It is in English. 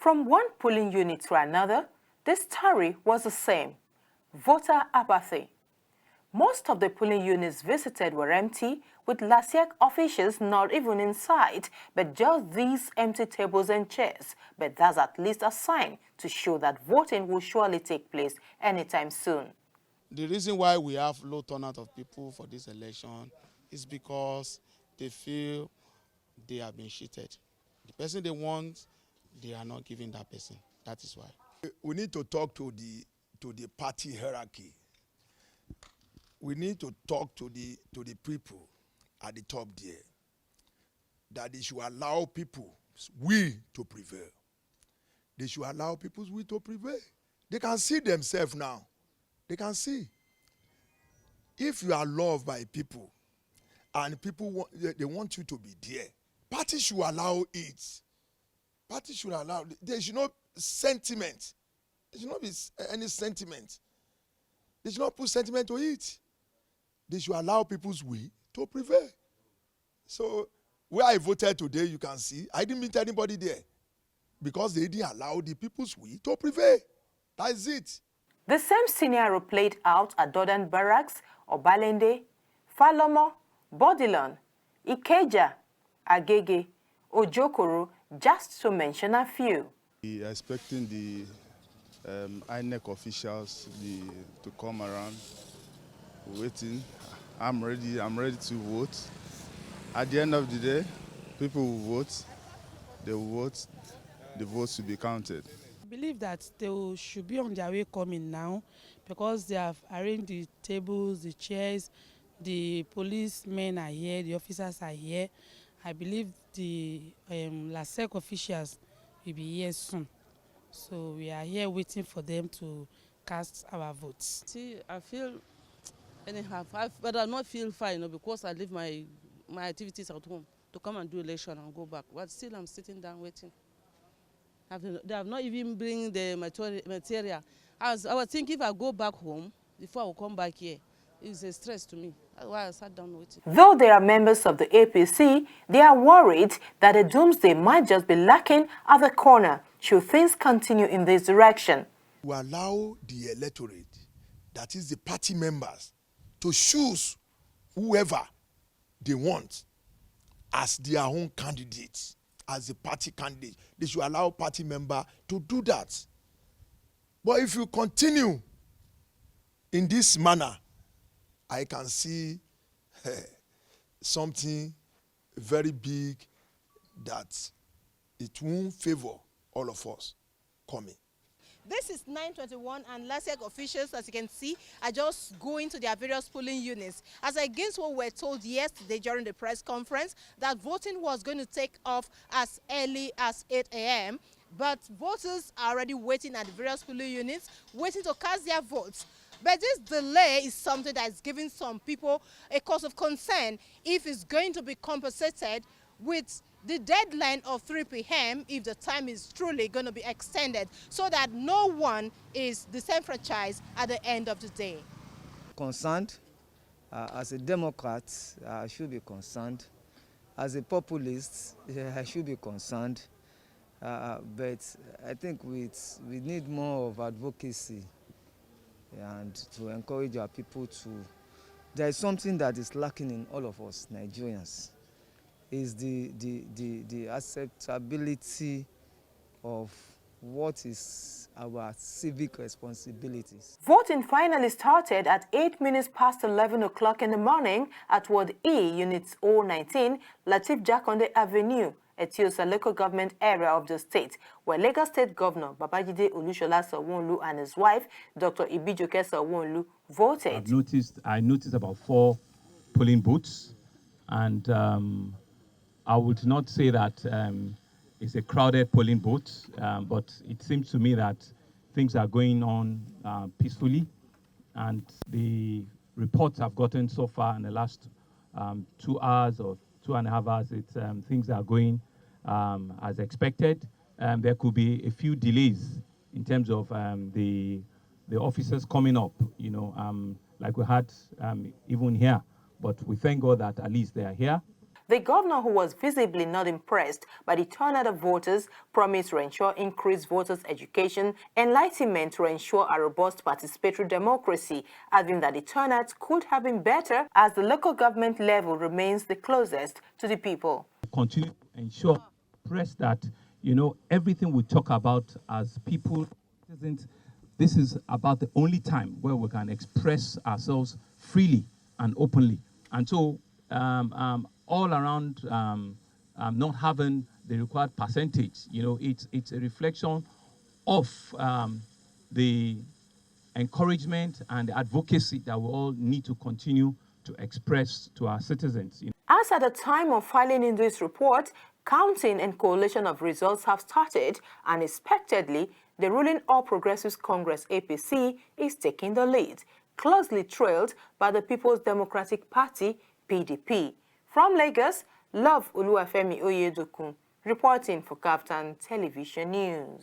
From one polling unit to another, the story was the same: voter apathy. Most of the polling units visited were empty, with LASIAC officials not even in sight, but just these empty tables and chairs. But that's at least a sign to show that voting will surely take place anytime soon. The reason why we have low turnout of people for this election is because they feel they have been cheated. The person they want, they are not giving that person. That is why. We need to talk to the party hierarchy. We need to talk to the people at the top there, that they should allow people's will to prevail. They should allow people's will to prevail. They can see themselves now. They can see. If you are loved by people and people they want you to be there, party should allow it. Party should allow. There should not sentiment. There should not be any sentiment. They should not put sentiment to it. They should allow people's will to prevail. So where I voted today, you can see, I didn't meet anybody there because they didn't allow the people's will to prevail. That is it. The same scenario played out at Dodan Barracks, Obalende, Falomo, Bodilon, Ikeja, Agege, Ojokoro, just to mention a few. We are expecting the INEC officials to come around. Waiting. I'm ready to vote. At the end of the day, people will vote. They will vote. The votes will be counted. I believe that they should be on their way coming now, because they have arranged the tables, the chairs, the policemen are here, the officers are here. I believe the LASEC officials will be here soon. So we are here waiting for them to cast our votes. See, I feel anyhow, but I not feel fine, because I leave my activities at home to come and do election and go back. But still, I'm sitting down waiting. They have not even bring the material. I was thinking if I go back home before I will come back here, it's a stress to me. That's why I sat down waiting. Though they are members of the APC, they are worried that the doomsday might just be lacking at the corner should things continue in this direction. We allow the electorate, that is the party members, to choose whoever they want as their own candidates, as the party candidate. They should allow party member to do that. But if you continue in this manner, I can see something very big that it won't favor all of us coming. This is 9:21, and LASEC officials, as you can see, are just going to their various polling units. As against what we were told yesterday during the press conference, that voting was going to take off as early as 8 a.m., but voters are already waiting at the various polling units, waiting to cast their votes. But this delay is something that is giving some people a cause of concern if it's going to be compensated with the deadline of 3 p.m. if the time is truly going to be extended, so that no one is disenfranchised at the end of the day. Concerned, as a Democrat, I should be concerned. As a populist, I should be concerned. But I think we need more of advocacy and to encourage our people to. There is something that is lacking in all of us Nigerians. Is the acceptability of what is our civic responsibilities. Voting finally started at 8 minutes past 11 o'clock in the morning at Ward E, Unit 019, Latif Jakonde Avenue, Etiosa local government area of the state, where Lagos State Governor Babajide Olusola Sanwo-Olu and his wife, Dr. Ibijoke Sanwo-Olu, voted. I noticed about 4 polling booths, and I would not say that it's a crowded polling booth, but it seems to me that things are going on peacefully, and the reports I've gotten so far in the last 2 hours or 2.5 hours, things are going as expected. There could be a few delays in terms of the officers coming up, like we had even here, but we thank God that at least they are here. The governor, who was visibly not impressed by the turnout of voters, promised to ensure increased voters' education, enlightenment to ensure a robust participatory democracy, adding that the turnout could have been better as the local government level remains the closest to the people. Continue to ensure, press that, everything we talk about as people, this is about the only time where we can express ourselves freely and openly. And so, all around not having the required percentage, it's a reflection of the encouragement and the advocacy that we all need to continue to express to our citizens. As at the time of filing in this report, counting and collation of results have started, and expectedly, the ruling All Progressives Congress APC is taking the lead, closely trailed by the People's Democratic Party PDP. From Lagos, Love Oluwafemi Oyedokun, reporting for KAFTAN Television News.